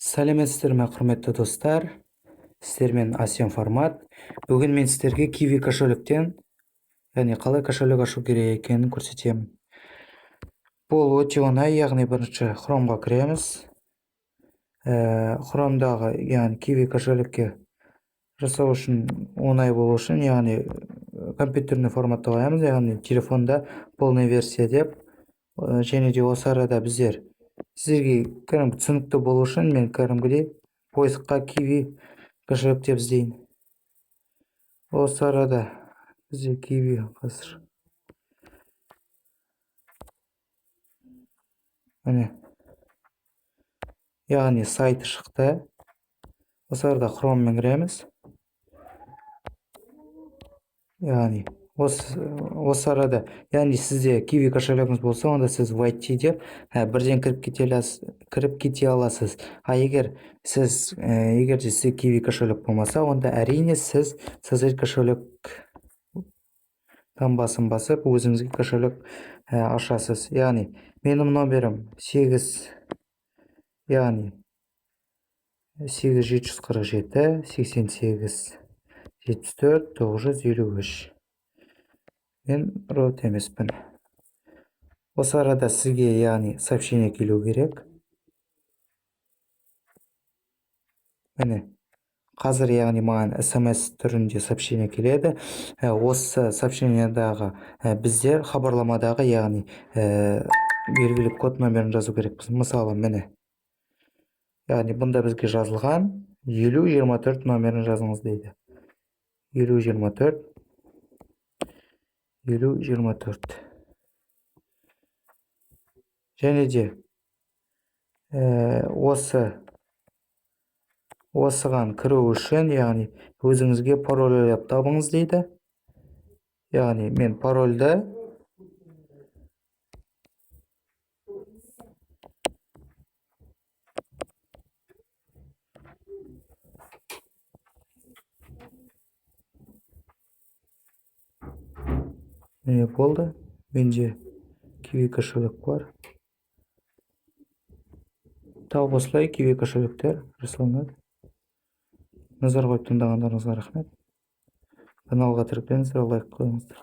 Сәлеметсіздер ме, құрметті достар? Сіздермен Асен формат. Бүгін мен сіздерге Kiwi кошелектен, яғни қалай кошелек ашу керек екенін көрсетемін. Бұл өте оңай, яғни бірінші Chromeға кіреміз. Chromeдағы, яғни Kiwi кошелекке жасау үшін оңай болу үшін, яғни компьютерный форматта қоямыз, яғни телефонда полный версия деп, және де осы арада сіздерге түсінікті болу үшін мен кәдімгідей поискқа Kiwi кошелек деп іздейін. Осы арада бізде Kiwi қазір. Міне. Яғни сайты шықты. Осы арада Chrome'мен кіреміз. Яғни осы арада, яғни сізде Kiwi кошелегіңіз болса, онда сіз войти деп бірден кіріп кете аласыз. Егер де сізде Kiwi кошелек болмаса, онда әрине сіз создать кошелек таңбасын басып, өзіңізге кошелек ашасыз. Яғни менің номерім 8, яғни 8747 88 74 953. Мен рот емеспін. Осы арада сізге, яғни, сообщение келу керек. Міне, қазір, яғни, маған SMS түрінде сообщение келеді. Осы сообщениедағы біздер хабарламадағы, яғни, белгілі код номерін жазу керекпіз. Мысалы, міне. Яғни, бұнда бізге жазылған 5024 номерін жазыңыз дейді. 5024. Және де осыған кіру үшін, яғни өзіңізге пароль ойлап табыңыз дейді. Яғни мен парольді міне болды. Менде Kiwi кошелек бар. Тағы осылай Kiwi кошелектер жасалынады. Назар қойып тыңдағандарыңызға рахмет. Каналға тіркеліңіздер, лайк қойыңыздар.